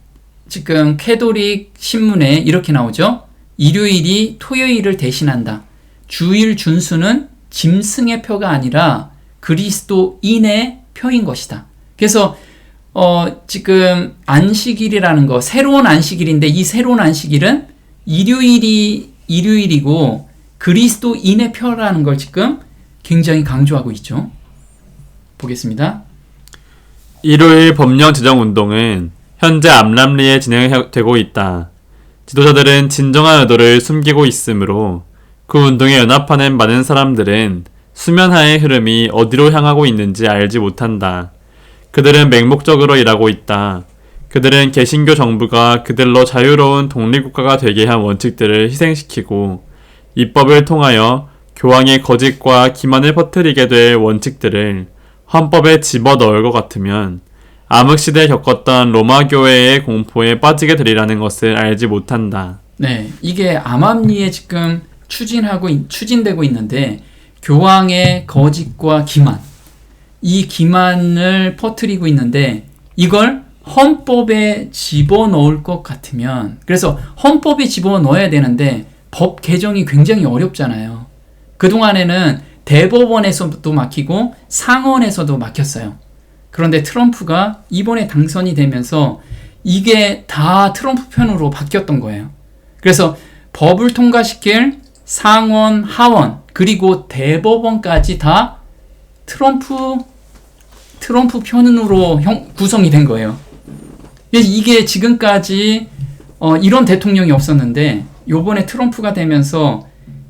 지금 캐톨릭 신문에 이렇게 나오죠. 일요일이 토요일을 대신한다. 주일 준수는 짐승의 표가 아니라 그리스도인의 표인 것이다. 그래서 지금 안식일이라는 거, 새로운 안식일인데 이 새로운 안식일은 일요일이고 그리스도인의 표라는 걸 지금 굉장히 강조하고 있죠. 보겠습니다. 일요일 법령 제정 운동은 현재 암람리에 진행되고 있다. 지도자들은 진정한 의도를 숨기고 있으므로 그 운동에 연합하는 많은 사람들은 수면하의 흐름이 어디로 향하고 있는지 알지 못한다. 그들은 맹목적으로 일하고 있다. 그들은 개신교 정부가 그들로 자유로운 독립국가가 되게 한 원칙들을 희생시키고 입법을 통하여 교황의 거짓과 기만을 퍼뜨리게 될 원칙들을 헌법에 집어넣을 것 같으면 암흑시대에 겪었던 로마 교회의 공포에 빠지게 되리라는 것을 알지 못한다. 네, 이게 암암리에 지금 추진되고 있는데 교황의 거짓과 기만, 이 기만을 퍼뜨리고 있는데 이걸 헌법에 집어넣을 것 같으면, 그래서 헌법에 집어넣어야 되는데 법 개정이 굉장히 어렵잖아요. 그동안에는 대법원에서도 막히고 상원에서도 막혔어요. 그런데 트럼프가 이번에 당선이 되면서 이게 다 트럼프 편으로 바뀌었던 거예요. 그래서 법을 통과시킬 상원, 하원, 그리고 대법원까지 다 트럼프 편으로 구성이 된 거예요. 이게 지금까지 이런 대통령이 없었는데 요번에 트럼프가 되면서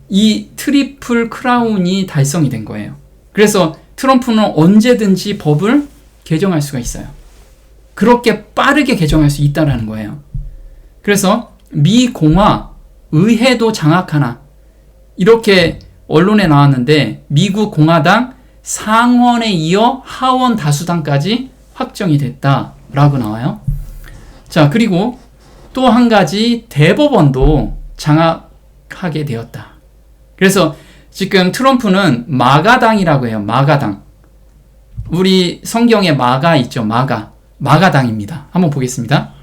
이 트리플 크라운이 달성이 된 거예요. 그래서 트럼프는 언제든지 법을 개정할 수가 있어요. 그렇게 빠르게 개정할 수 있다는 거예요. 그래서 미 공화 의회도 장악하나, 이렇게 언론에 나왔는데 미국 공화당 상원에 이어 하원 다수당까지 확정이 됐다라고 나와요. 자, 그리고 또 한 가지, 대법원도 장악하게 되었다. 그래서 지금 트럼프는 마가당이라고 해요. 마가당. 우리 성경에 마가 있죠. 마가당입니다. 한번 보겠습니다.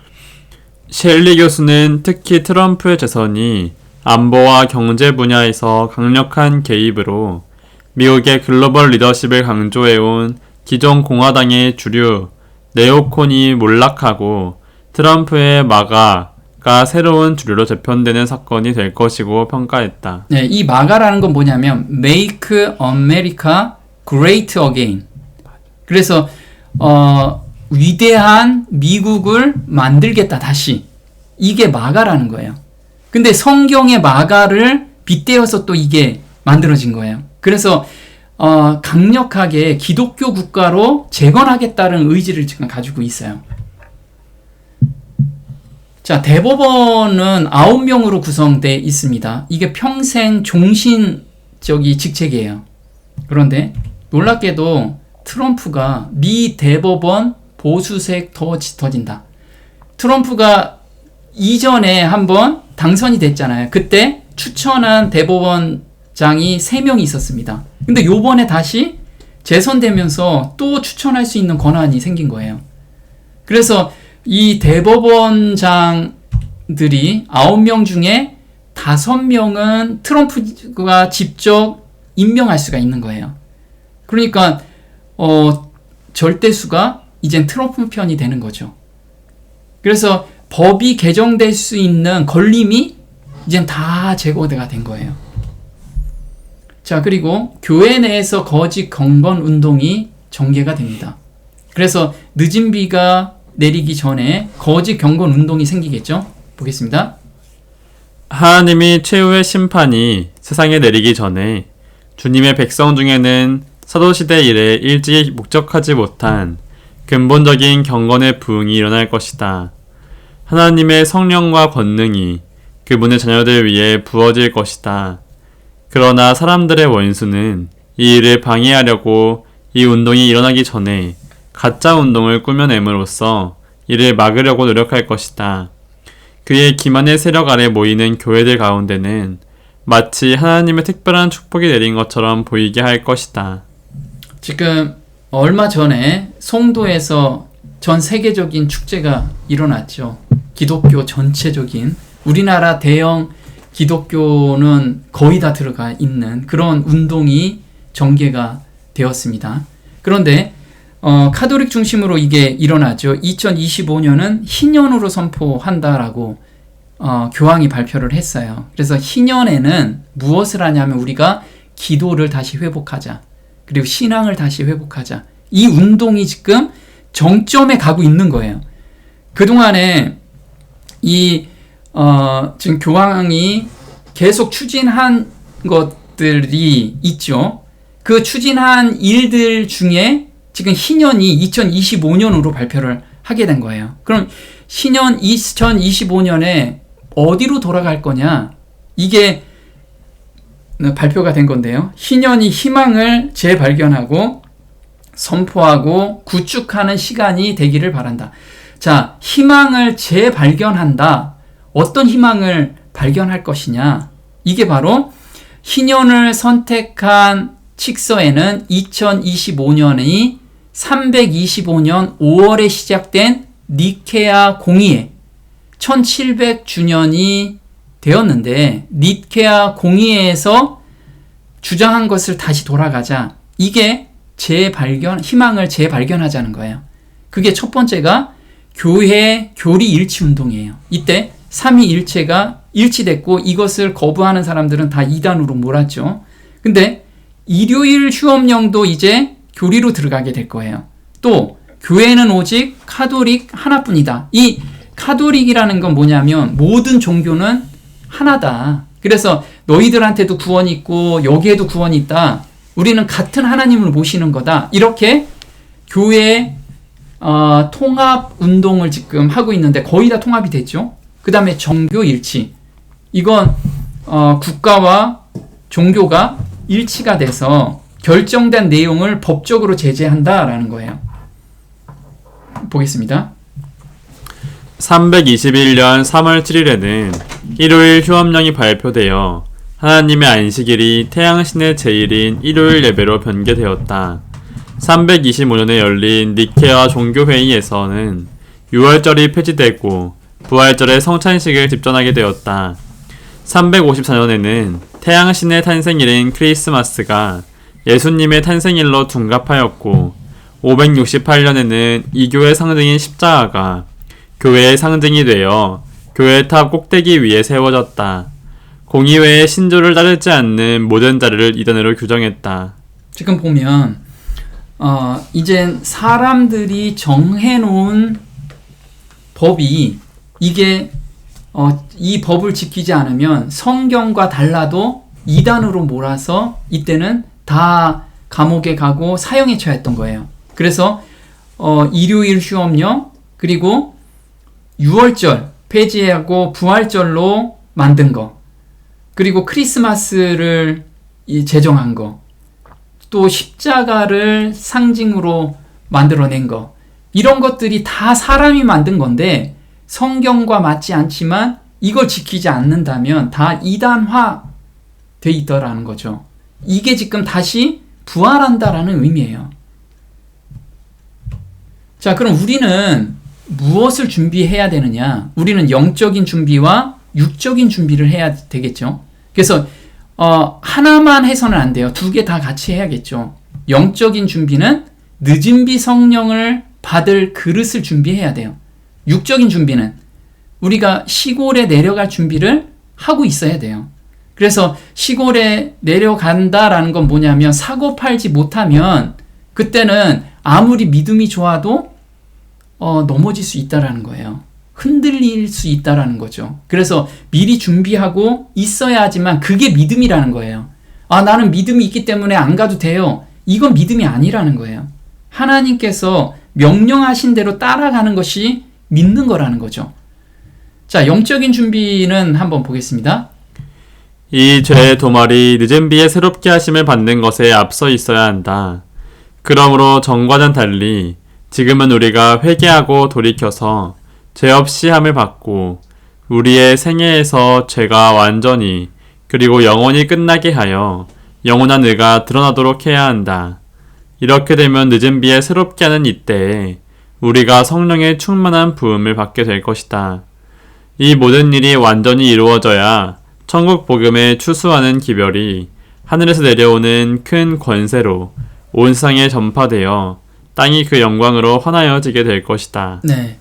셸리 교수는 특히 트럼프의 재선이 안보와 경제 분야에서 강력한 개입으로 미국의 글로벌 리더십을 강조해온 기존 공화당의 주류 네오콘이 몰락하고 트럼프의 마가가 새로운 주류로 재편되는 사건이 될 것이고 평가했다. 네, 이 마가라는 건 뭐냐면 Make America Great Again. 그래서 위대한 미국을 만들겠다 다시. 이게 마가라는 거예요. 근데 성경의 마가를 빗대어서 또 이게 만들어진 거예요. 그래서 강력하게 기독교 국가로 재건하겠다는 의지를 지금 가지고 있어요. 자, 대법원은 9명으로 구성되어 있습니다. 이게 평생 종신적인 직책이에요. 그런데 놀랍게도 트럼프가 미 대법원 보수색 더 짙어진다. 트럼프가 이전에 한번 당선이 됐잖아요. 그때 추천한 대법원장이 3명이 있었습니다. 근데 요번에 다시 재선되면서 또 추천할 수 있는 권한이 생긴 거예요. 그래서 이 대법원장들이 9명 중에 5명은 트럼프가 직접 임명할 수가 있는 거예요. 그러니까 절대수가 이젠 트럼프 편이 되는 거죠. 그래서 법이 개정될 수 있는 걸림이 이젠 다 제거가 된 거예요. 자, 그리고 교회 내에서 거짓 경건 운동이 전개가 됩니다. 그래서 늦은 비가 내리기 전에 거짓 경건 운동이 생기겠죠? 보겠습니다. 하나님이 최후의 심판이 세상에 내리기 전에 주님의 백성 중에는 사도시대 이래 일찍이 목적하지 못한 근본적인 경건의 부흥이 일어날 것이다. 하나님의 성령과 권능이 그분의 자녀들 위해 부어질 것이다. 그러나 사람들의 원수는 이 일을 방해하려고 이 운동이 일어나기 전에 가짜 운동을 꾸며냄으로써 이를 막으려고 노력할 것이다. 그의 기만의 세력 아래 모이는 교회들 가운데는 마치 하나님의 특별한 축복이 내린 것처럼 보이게 할 것이다. 지금 얼마 전에 송도에서 전 세계적인 축제가 일어났죠. 기독교 전체적인, 우리나라 대형 기독교는 거의 다 들어가 있는 그런 운동이 전개가 되었습니다. 그런데 카톨릭 중심으로 이게 일어나죠. 2025년은 희년으로 선포한다라고 교황이 발표를 했어요. 그래서 희년에는 무엇을 하냐면 우리가 기도를 다시 회복하자. 그리고 신앙을 다시 회복하자. 이 운동이 지금 정점에 가고 있는 거예요. 그동안에 이 지금 교황이 계속 추진한 것들이 있죠. 그 추진한 일들 중에 지금 희년이 2025년으로 발표를 하게 된 거예요. 그럼 희년 2025년에 어디로 돌아갈 거냐? 이게 발표가 된 건데요. 희년이 희망을 재발견하고 선포하고 구축하는 시간이 되기를 바란다. 자, 희망을 재발견한다. 어떤 희망을 발견할 것이냐? 이게 바로 희년을 선택한 칙서에는 2025년이 325년 5월에 시작된 니케아 공의회 1700주년이 되었는데 니케아 공의회에서 주장한 것을 다시 돌아가자. 이게 희망을 재발견하자는 거예요. 그게 첫 번째가 교회 교리 일치 운동이에요. 이때 삼위일체가 일치됐고 이것을 거부하는 사람들은 다 이단으로 몰았죠. 근데 일요일 휴업령도 이제 교리로 들어가게 될 거예요. 또 교회는 오직 카톨릭 하나뿐이다. 이 카톨릭이라는 건 뭐냐면 모든 종교는 하나다. 그래서 너희들한테도 구원이 있고 여기에도 구원이 있다. 우리는 같은 하나님을 모시는 거다. 이렇게 교회 통합 운동을 지금 하고 있는데 거의 다 통합이 됐죠. 그 다음에 정교 일치. 이건 국가와 종교가 일치가 돼서 결정된 내용을 법적으로 제재한다라는 거예요. 보겠습니다. 321년 3월 7일에는 일요일 휴업령이 발표되어 하나님의 안식일이 태양신의 제일인 일요일 예배로 변개되었다. 325년에 열린 니케아 종교회의에서는 유월절이 폐지되고 부활절의 성찬식을 집전하게 되었다. 354년에는 태양신의 탄생일인 크리스마스가 예수님의 탄생일로 둔갑하였고 568년에는 이교의 상징인 십자가가 교회의 상징이 되어 교회 탑 꼭대기 위에 세워졌다. 공의회의 신조를 따르지 않는 모든 자리를 이단으로 규정했다. 지금 보면 이젠 사람들이 정해놓은 법이 이게 이 법을 지키지 않으면 성경과 달라도 이단으로 몰아서 이때는 다 감옥에 가고 사형에 처했던 거예요. 그래서 일요일 휴업령 그리고 유월절 폐지하고 부활절로 만든 거 그리고 크리스마스를 제정한 거 또 십자가를 상징으로 만들어낸 거 이런 것들이 다 사람이 만든 건데 성경과 맞지 않지만 이걸 지키지 않는다면 다 이단화 돼 있더라는 거죠. 이게 지금 다시 부활한다라는 의미예요. 자, 그럼 우리는 무엇을 준비해야 되느냐? 우리는 영적인 준비와 육적인 준비를 해야 되겠죠. 그래서 하나만 해서는 안 돼요. 두 개 다 같이 해야겠죠. 영적인 준비는 늦은 비 성령을 받을 그릇을 준비해야 돼요. 육적인 준비는 우리가 시골에 내려갈 준비를 하고 있어야 돼요. 그래서 시골에 내려간다라는 건 뭐냐면 사고 팔지 못하면 그때는 아무리 믿음이 좋아도 넘어질 수 있다라는 거예요. 흔들릴 수 있다라는 거죠. 그래서 미리 준비하고 있어야 하지만 그게 믿음이라는 거예요. 나는 믿음이 있기 때문에 안 가도 돼요. 이건 믿음이 아니라는 거예요. 하나님께서 명령하신 대로 따라가는 것이 믿는 거라는 거죠. 자, 영적인 준비는 한번 보겠습니다. 이 죄의 도말이 늦은 비에 새롭게 하심을 받는 것에 앞서 있어야 한다. 그러므로 전과는 달리 지금은 우리가 회개하고 돌이켜서 죄 없이 함을 받고 우리의 생애에서 죄가 완전히 그리고 영원히 끝나게 하여 영원한 의가 드러나도록 해야 한다. 이렇게 되면 늦은 비에 새롭게 하는 이때에 우리가 성령의 충만한 부음을 받게 될 것이다. 이 모든 일이 완전히 이루어져야 천국 복음에 추수하는 기별이 하늘에서 내려오는 큰 권세로 온 세상에 전파되어 땅이 그 영광으로 환하여지게 될 것이다. 네.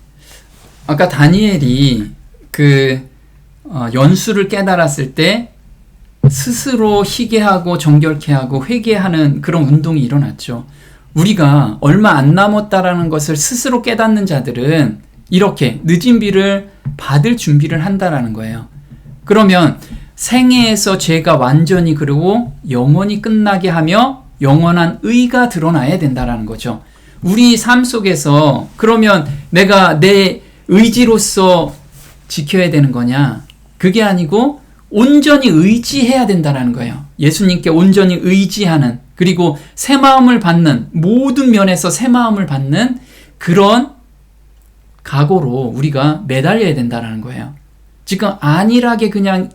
아까 다니엘이 연수를 깨달았을 때 스스로 희게하고 정결케 하고 회개하는 그런 운동이 일어났죠. 우리가 얼마 안 남았다라는 것을 스스로 깨닫는 자들은 이렇게 늦은 비를 받을 준비를 한다라는 거예요. 그러면 생애에서 죄가 완전히 그리고 영원히 끝나게 하며 영원한 의가 드러나야 된다라는 거죠. 우리 삶 속에서 그러면 내가 내 의지로서 지켜야 되는 거냐? 그게 아니고 온전히 의지해야 된다라는 거예요. 예수님께 온전히 의지하는, 그리고 새 마음을 받는, 모든 면에서 새 마음을 받는 그런 각오로 우리가 매달려야 된다라는 거예요. 지금 안일하게 그냥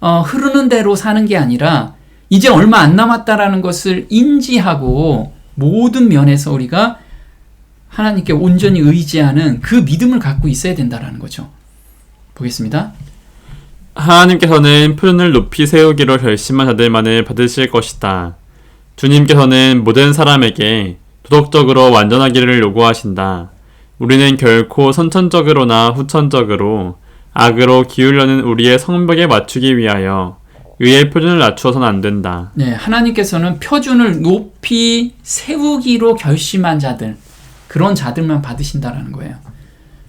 흐르는 대로 사는 게 아니라 이제 얼마 안 남았다라는 것을 인지하고 모든 면에서 우리가 하나님께 온전히 의지하는 그 믿음을 갖고 있어야 된다라는 거죠. 보겠습니다. 하나님께서는 표준을 높이 세우기로 결심한 자들만을 받으실 것이다. 주님께서는 모든 사람에게 도덕적으로 완전하기를 요구하신다. 우리는 결코 선천적으로나 후천적으로 악으로 기울려는 우리의 성벽에 맞추기 위하여 의의 표준을 낮추어서는 안 된다. 네, 하나님께서는 표준을 높이 세우기로 결심한 자들, 그런 자들만 받으신다라는 거예요.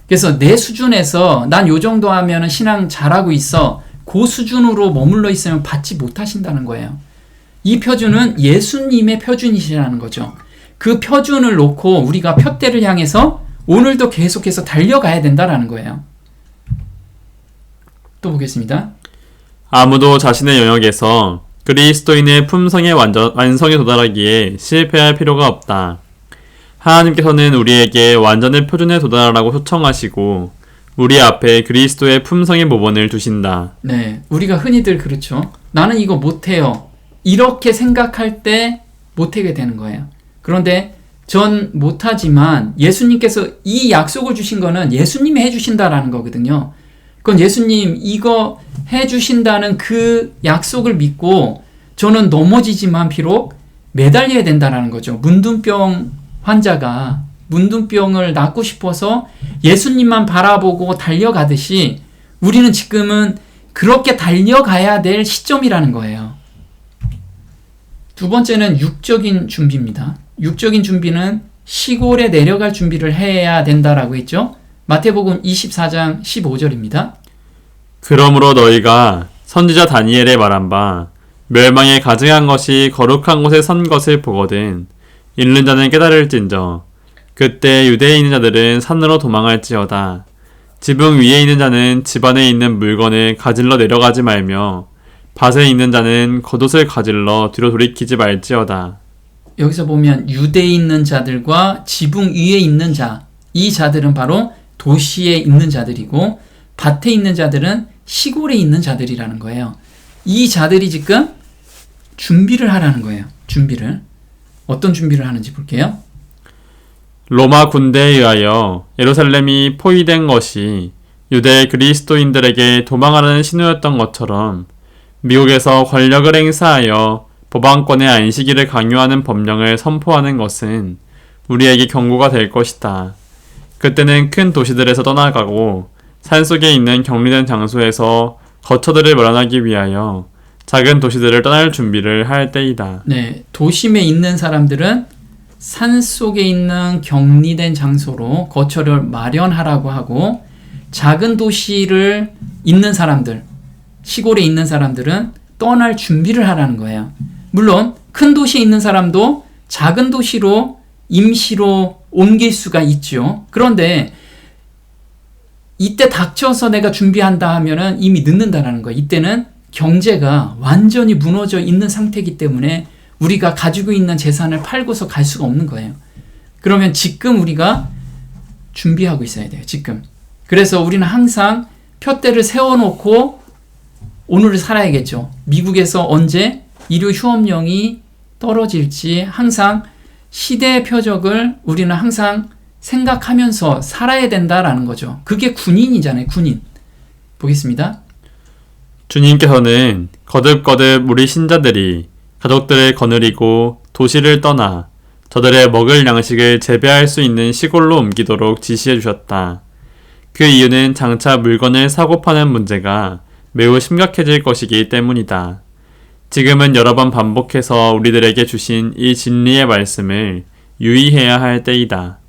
그래서 내 수준에서 난 요 정도 하면 신앙 잘하고 있어, 그 수준으로 머물러 있으면 받지 못하신다는 거예요. 이 표준은 예수님의 표준이시라는 거죠. 그 표준을 놓고 우리가 표대를 향해서 오늘도 계속해서 달려가야 된다라는 거예요. 또 보겠습니다. 아무도 자신의 영역에서 그리스도인의 품성의 완성에 도달하기에 실패할 필요가 없다. 하나님께서는 우리에게 완전의 표준에 도달하라고 초청하시고 우리 앞에 그리스도의 품성의 모본을 두신다. 네, 우리가 흔히들 그렇죠. 나는 이거 못해요. 이렇게 생각할 때 못하게 되는 거예요. 그런데 전 못하지만 예수님께서 이 약속을 주신 거는 예수님이 해주신다라는 거거든요. 그건 예수님 이거 해주신다는 그 약속을 믿고 저는 넘어지지만 비록 매달려야 된다라는 거죠. 문둥병 환자가 문둥병을 낫고 싶어서 예수님만 바라보고 달려가듯이 우리는 지금은 그렇게 달려가야 될 시점이라는 거예요. 두 번째는 육적인 준비입니다. 육적인 준비는 시골에 내려갈 준비를 해야 된다라고 했죠. 마태복음 24장 15절입니다. 그러므로 너희가 선지자 다니엘의 말한 바 멸망에 가증한 것이 거룩한 곳에 선 것을 보거든 읽는 자는 깨달을진저 그때 유대에 있는 자들은 산으로 도망할지어다. 지붕 위에 있는 자는 집 안에 있는 물건을 가질러 내려가지 말며 밭에 있는 자는 겉옷을 가질러 뒤로 돌이키지 말지어다. 여기서 보면 유대에 있는 자들과 지붕 위에 있는 자, 이 자들은 바로 도시에 있는 자들이고 밭에 있는 자들은 시골에 있는 자들이라는 거예요. 이 자들이 지금 준비를 하라는 거예요. 준비를. 어떤 준비를 하는지 볼게요. 로마 군대에 의하여 예루살렘이 포위된 것이 유대 그리스도인들에게 도망하라는 신호였던 것처럼 미국에서 권력을 행사하여 법안권의 안식일을 강요하는 법령을 선포하는 것은 우리에게 경고가 될 것이다. 그때는 큰 도시들에서 떠나가고 산속에 있는 격리된 장소에서 거처들을 마련하기 위하여 작은 도시들을 떠날 준비를 할 때이다. 네, 도심에 있는 사람들은 산속에 있는 격리된 장소로 거처를 마련하라고 하고 작은 도시를 있는 사람들, 시골에 있는 사람들은 떠날 준비를 하라는 거예요. 물론 큰 도시에 있는 사람도 작은 도시로 임시로 옮길 수가 있죠. 그런데 이때 닥쳐서 내가 준비한다 하면은 이미 늦는다라는 거예요. 이때는 경제가 완전히 무너져 있는 상태이기 때문에 우리가 가지고 있는 재산을 팔고서 갈 수가 없는 거예요. 그러면 지금 우리가 준비하고 있어야 돼요. 지금. 그래서 우리는 항상 표대를 세워놓고 오늘을 살아야겠죠. 미국에서 언제 일요 휴업령이 떨어질지 항상 시대의 표적을 우리는 항상 생각하면서 살아야 된다라는 거죠. 그게 군인이잖아요. 군인. 보겠습니다. 주님께서는 거듭거듭 우리 신자들이 가족들을 거느리고 도시를 떠나 저들의 먹을 양식을 재배할 수 있는 시골로 옮기도록 지시해 주셨다. 그 이유는 장차 물건을 사고 파는 문제가 매우 심각해질 것이기 때문이다. 지금은 여러 번 반복해서 우리들에게 주신 이 진리의 말씀을 유의해야 할 때이다.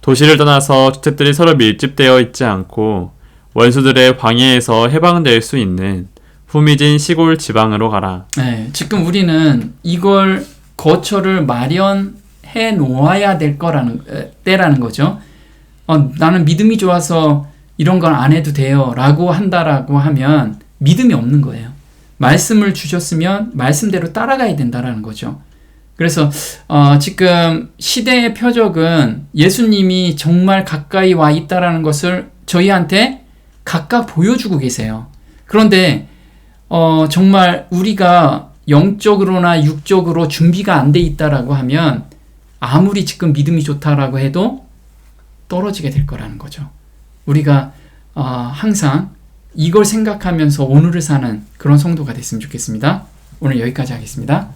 도시를 떠나서 주택들이 서로 밀집되어 있지 않고 원수들의 방해에서 해방될 수 있는 후미진 시골 지방으로 가라. 네, 지금 우리는 이걸 거처를 마련해 놓아야 될 때라는 거죠. 나는 믿음이 좋아서 이런 건 안 해도 돼요 라고 한다라고 하면 믿음이 없는 거예요. 말씀을 주셨으면 말씀대로 따라가야 된다라는 거죠. 그래서 지금 시대의 표적은 예수님이 정말 가까이 와 있다라는 것을 저희한테 각각 보여주고 계세요. 그런데 정말 우리가 영적으로나 육적으로 준비가 안 돼 있다라고 하면 아무리 지금 믿음이 좋다라고 해도 떨어지게 될 거라는 거죠. 우리가 항상 이걸 생각하면서 오늘을 사는 그런 성도가 됐으면 좋겠습니다. 오늘 여기까지 하겠습니다.